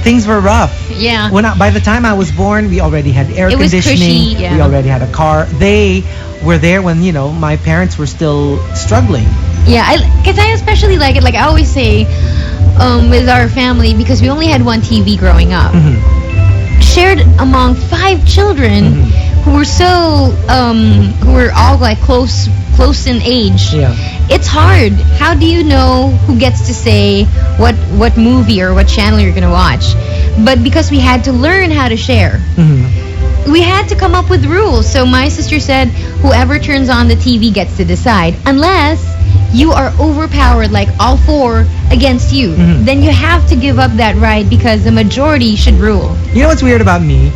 things were rough. Yeah. By the time I was born, we already had air It was conditioning. cushy, yeah. We already had a car. They were there when, my parents were still struggling. Yeah, because I especially like it. Like I always say, with our family, because we only had one TV growing up, shared among 5 children who were who were all like close in age. Yeah. It's hard. How do you know who gets to say what movie or what channel you're gonna watch? But because we had to learn how to share, we had to come up with rules. So my sister said, whoever turns on the TV gets to decide, unless you are overpowered, like all 4 against you. Then you have to give up that right because the majority should rule. You know what's weird about me?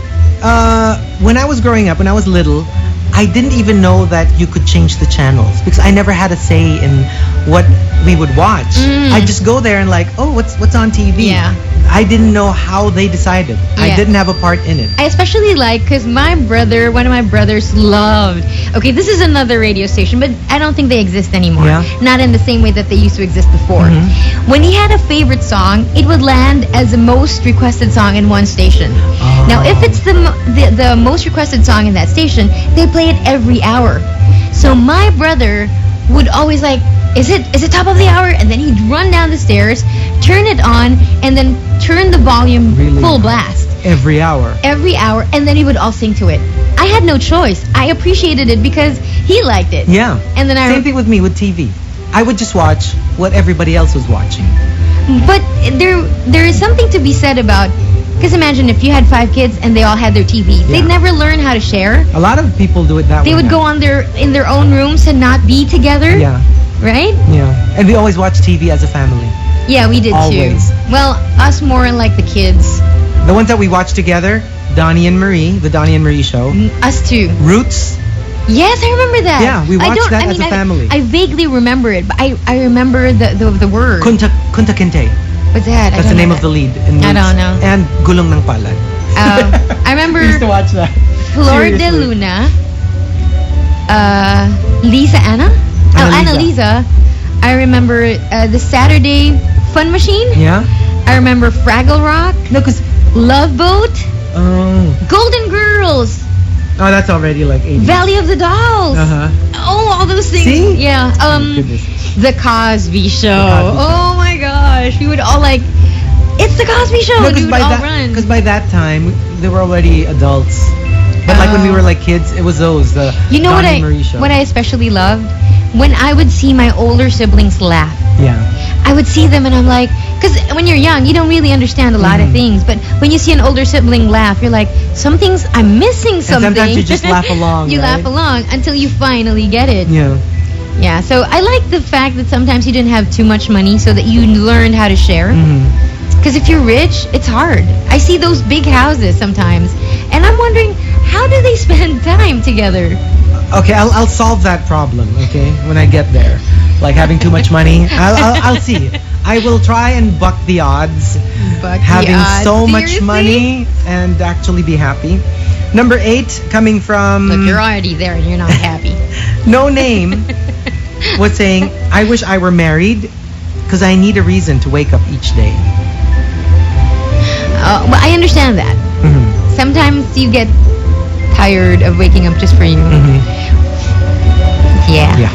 When I was growing up, when I was little, I didn't even know that you could change the channels because I never had a say in what we would watch. I just go there and like, oh, what's on TV? Yeah. I didn't know how they decided. I Yeah. didn't have a part in it. I especially like, because one of my brothers loved, okay, this is another radio station, but I don't think they exist anymore. Yeah. Not in the same way that they used to exist before. When he had a favorite song, it would land as the most requested song in one station. Oh. Now, if it's the most requested song in that station, they play it every hour. So my brother would always like, is it top of the hour? And then he'd run down the stairs, turn it on, and then turn the volume Really? full blast. Every hour. Every hour, and then he would all sing to it. I had no choice. I appreciated it because he liked it. Yeah. And then Same thing with me with TV. I would just watch what everybody else was watching. But there is something to be said about, because imagine if you had 5 kids and they all had their TVs. Yeah. They'd never learn how to share. A lot of people do it that way. They would now. go in their own rooms and not be together. Yeah. Right? Yeah. And we always watch TV as a family. Yeah, we did Always. too. Well, us more like the kids. The ones that we watch together, Donnie and Marie, the Donnie and Marie show. Us too. Roots. Yes, I remember that. Yeah, we watched that as a family. I vaguely remember it, but I remember the word. Kunta Kinte. What's that? That's the name of the lead. In I Roots. don't know. And Gulong ng Palad. I remember We used to watch that. Flor de Seriously. Luna, Lisa Anna? Annalisa. Annalisa. I remember the Saturday Fun Machine. Yeah? I remember Fraggle Rock, No, because... Love Boat, Oh. Golden Girls, Oh, that's already like 80s. Valley of the Dolls. Uh-huh. Oh, all those things. See? Yeah. Oh, goodness. The Cosby Show. Cosby Show. Oh my gosh. We would all like, it's the Cosby Show. No, and we would all run. Because by that time, they were already adults. But like when we were like kids, it was those, the You know Donnie and Marie show. what I especially loved? When I would see my older siblings laugh. Yeah. I would see them and I'm like, because when you're young, you don't really understand a lot of things. But when you see an older sibling laugh, you're like, I'm missing something. And sometimes you just laugh along, You right? laugh along until you finally get it. Yeah. Yeah, so I like the fact that sometimes you didn't have too much money so that you learned how to share. Because if you're rich, it's hard. I see those big houses sometimes, and I'm wondering, how do they spend time together? Okay, I'll solve that problem, okay, when I get there. Like having too much money. I'll see. I will try and buck the odds. Having so much money and actually be happy. Number 8, coming from... Look, you're already there and you're not happy. No name was saying, I wish I were married because I need a reason to wake up each day. Well, I understand that. Sometimes you get tired of waking up just for you. Yeah.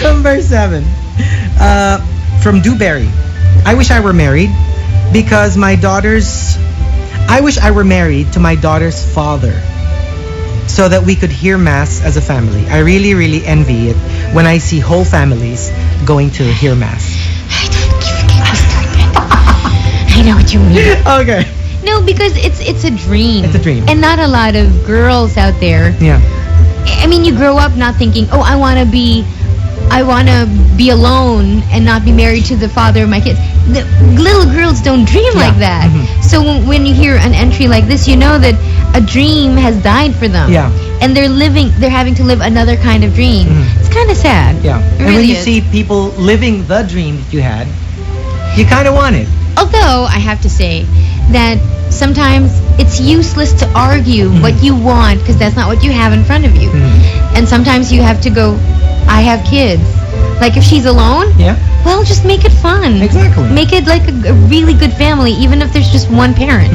Number 7, from Dewberry. I wish I were married because I wish I were married to my daughter's father so that we could hear Mass as a family. I really, really envy it when I see whole families going to hear Mass. I know what you mean. Okay. No, because it's a dream. It's a dream. And not a lot of girls out there. Yeah. I mean, you grow up not thinking, I want to be alone and not be married to the father of my kids. the little girls don't dream like that. So when you hear an entry like this, you know that a dream has died for them. Yeah. And they're having to live another kind of dream. It's kind of sad. Yeah. It And really when you is. see people living the dream that you had, you kind of want it. Although I have to say that sometimes it's useless to argue what you want because that's not what you have in front of you. And sometimes you have to go, I have kids. Like if she's alone, Yeah. well, just make it fun. Exactly. Make it like a really good family, even if there's just one parent.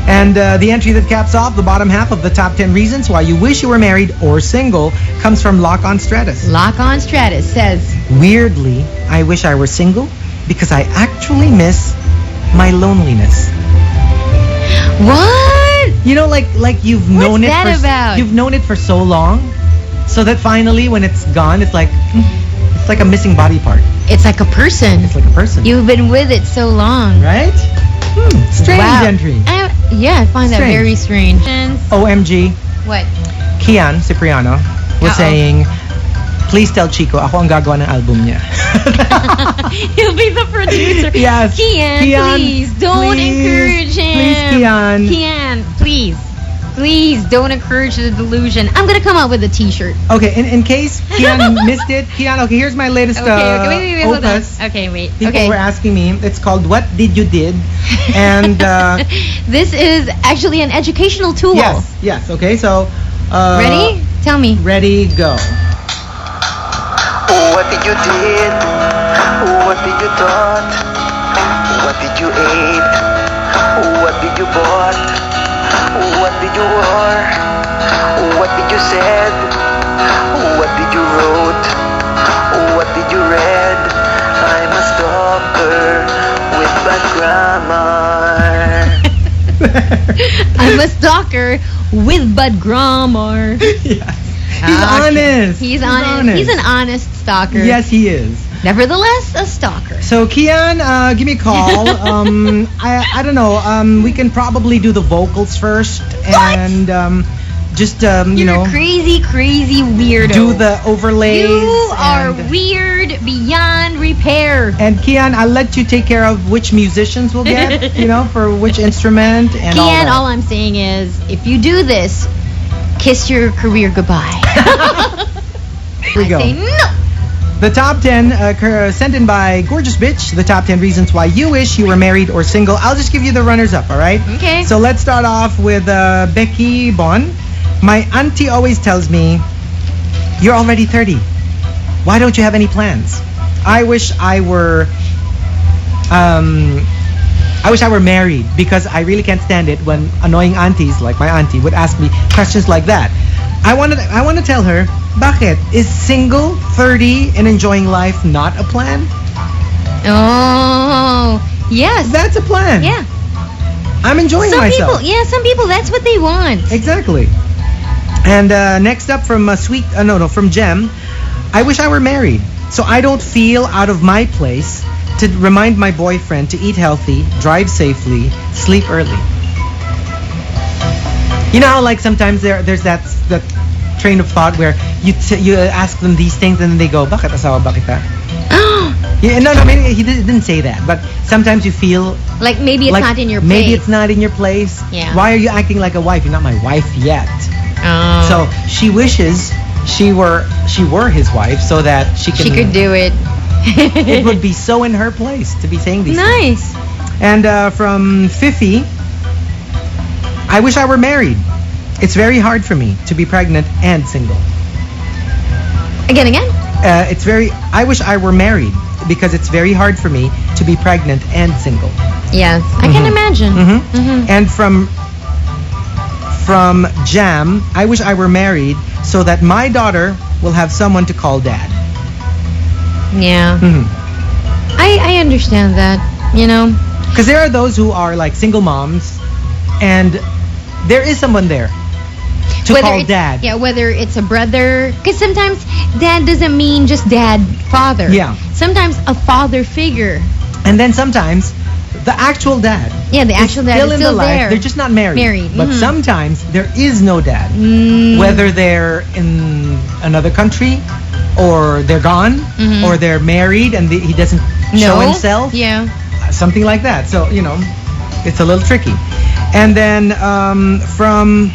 And the entry that caps off the bottom half of the top 10 reasons why you wish you were married or single comes from Lock on Stratus. Lock on Stratus says, Weirdly, I wish I were single because I actually miss my loneliness. what? You know, like you've What's known it that for about? you've known it for so long, so that finally when it's gone, it's like a missing body part. It's like a person. It's like a person, You've been with it so long. right? Strange Wow. entry. Yeah, I find that Strange. very strange. OMG, What? Kian Cipriano was Uh-oh. saying, please tell Chico, ako ang gagawa ng album niya. He'll be the producer. Yes. Kian, please don't please, encourage him. Please, Kian. Kian, please. Please don't encourage the delusion. I'm gonna come out with a t-shirt. Okay, in case Kian missed it, Kian, okay, here's my latest Okay, wait, hold on. opus. Okay, wait. People Okay. were asking me. It's called What Did You Did? And This is actually an educational tool. yes, okay, so Ready? Tell me. Ready, go. What did you did? What did you thought? What did you ate? What did you bought? What did you wore? What did you said? What did you wrote? What did you read? I'm a stalker with bad grammar. I'm a stalker with bad grammar. Yes. He's honest. He's honest. He's an honest stalker. Yes, he is. Nevertheless, a stalker. So Kian, give me a call. I don't know. We can probably do the vocals first, and just you You're know, a crazy, crazy weirdo. do the overlays. You are and- weird beyond repair. And Kian, I'll let you take care of which musicians we'll get, you know, for which instrument and all Kian, that. all I'm saying is, if you do this, kiss your career goodbye. Here we I go. say no. The top 10 sent in by Gorgeous Bitch. The top 10 reasons why you wish you were married or single. I'll just give you the runners up, all right? Okay. So let's start off with Becky Bon. My auntie always tells me, you're already 30. Why don't you have any plans? I wish I were married because I really can't stand it when annoying aunties like my auntie would ask me questions like that. I want to tell her, bakit? Is single, 30, and enjoying life not a plan? Oh, yes. That's a plan. Yeah. I'm enjoying myself. Some people, that's what they want. Exactly. And next up from from Jem, I wish I were married so I don't feel out of my place to remind my boyfriend to eat healthy, drive safely, sleep early. You know how like sometimes there's that train of thought where you ask them these things and then they go, bakit asawa ba kita? Yeah, no, maybe he didn't say that, but sometimes you feel Like maybe it's like not in your place. maybe it's not in your place. Yeah. Why are you acting like a wife? You're not my wife yet. Oh. So she wishes she were his wife so that she could do it. It would be so in her place to be saying these things. Nice. And from Fifi, I wish I were married. It's very hard for me to be pregnant and single. Again. I wish I were married because it's very hard for me to be pregnant and single. Yes, I can imagine. And from Jam, I wish I were married so that my daughter will have someone to call dad. Yeah. I understand that, you know. Because there are those who are like single moms and there is someone there to call dad. Yeah, whether it's a brother. Because sometimes dad doesn't mean just dad, father. Yeah. Sometimes a father figure. And then sometimes the actual dad. Yeah, the actual dad still is in still the life. there. They're just not married. But Mhm. sometimes there is no dad. Whether they're in another country or they're gone or they're married and he doesn't show himself. Yeah. something like that. So, it's a little tricky. And then from,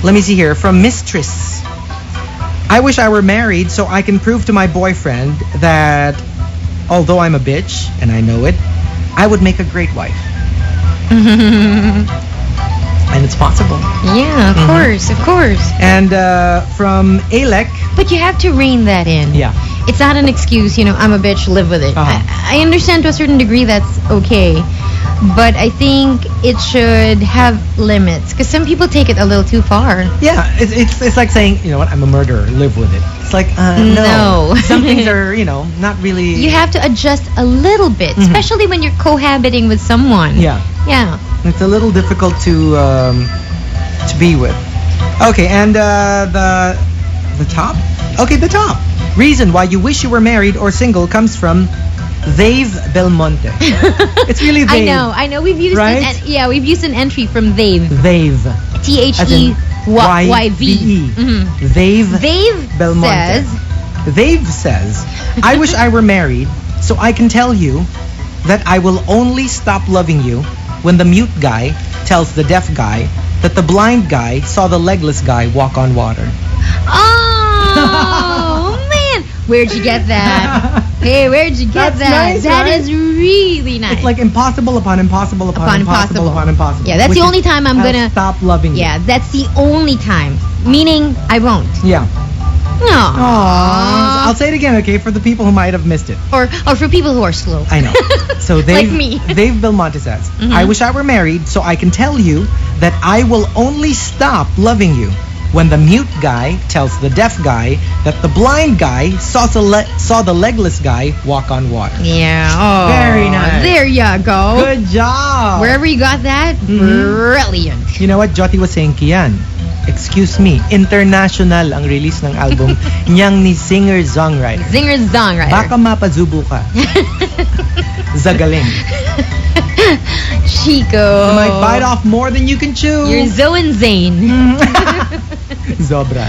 let me see here, from Mistress. I wish I were married so I can prove to my boyfriend that although I'm a bitch, and I know it, I would make a great wife. And it's possible. Yeah, of course, of course. And from Alec. But you have to rein that in. Yeah. It's not an excuse, I'm a bitch, live with it. I understand to a certain degree that's okay. But I think it should have limits. Because some people take it a little too far. Yeah, it's like saying, you know what, I'm a murderer, live with it. It's like, no. Some things are, not really... You have to adjust a little bit, especially when you're cohabiting with someone. Yeah. Yeah. It's a little difficult to be with. Okay, and the top? Okay, the top. Reason why you wish you were married or single comes from They've Belmonte. It's really they. I know. We've used right? we've used an entry from They've. They've. THEYV. They've Belmonte. They've says, I wish I were married so I can tell you that I will only stop loving you when the mute guy tells the deaf guy that the blind guy saw the legless guy walk on water. Oh, man. Where'd you get that? Hey, where'd you get That's that? nice, That right? is really nice. It's like impossible upon impossible upon impossible upon impossible. Yeah, that's the only time I'm I'll gonna stop loving you. Yeah, that's the only time. Meaning, I won't. Yeah. No. I'll say it again, okay, for the people who might have missed it. Or for people who are slow. I know. So like me. Dave Belmonte says, I wish I were married so I can tell you that I will only stop loving you when the mute guy tells the deaf guy that the blind guy saw the legless guy walk on water. Yeah. Oh. Very nice. There you go. Good job. Wherever you got that, brilliant. You know what Jyoti was saying, Kian? Excuse me, international ang release ng album niyang ni singer-songwriter. Singer-songwriter. Baka mapazubo ka. Zagaling. Chico. You might bite off more than you can chew. You're Zoe and Zane. Zobra.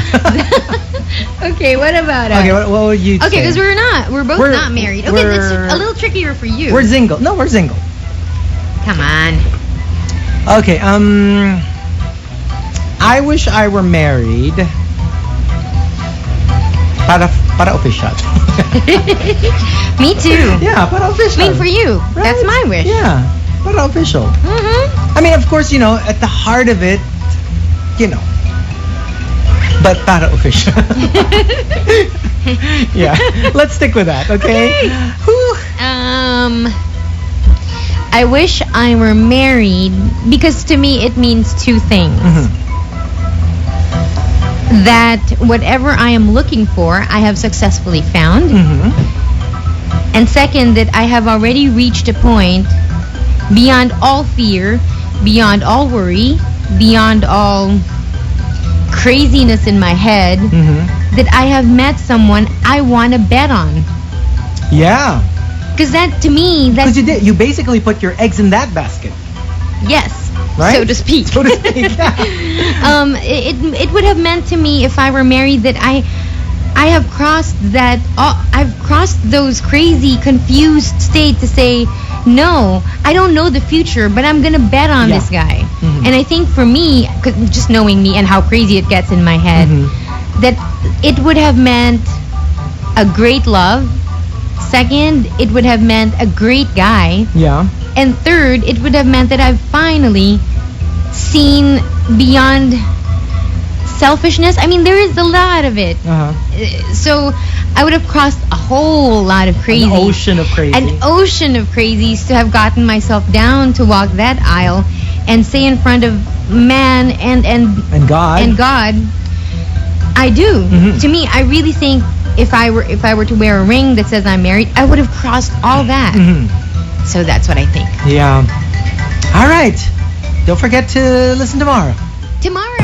Okay, what about us? Okay, what would you say? Okay, because we're both not married. Okay, it's a little trickier for you. We're single. No, we're single. Come on. Okay, I wish I were married para official. Me too. Yeah, para official. I mean, for you, right? That's my wish. Yeah, para official. I mean, of course, at the heart of it, but para official. Yeah, let's stick with that, okay? I wish I were married because to me it means two things. That whatever I am looking for, I have successfully found. And second, that I have already reached a point beyond all fear, beyond all worry, beyond all craziness in my head, that I have met someone I want to bet on. Yeah. Because that, to me, because you did. You basically put your eggs in that basket. Yes. Right? So to speak. So to speak. Yeah. It would have meant to me if I were married that I have crossed that. I've crossed those crazy, confused state to say, no, I don't know the future, but I'm gonna bet on this guy. And I think for me, just knowing me and how crazy it gets in my head, that it would have meant a great love. Second, it would have meant a great guy. Yeah. And third, it would have meant that I've finally seen beyond selfishness. I mean, there is a lot of it. So I would have crossed a whole lot of crazy. An ocean of crazy. An ocean of crazies to have gotten myself down to walk that aisle and say in front of man and God. And God, I do. To me, I really think if I were to wear a ring that says I'm married, I would have crossed all that. So that's what I think. Yeah. All right. Don't forget to listen tomorrow. Tomorrow.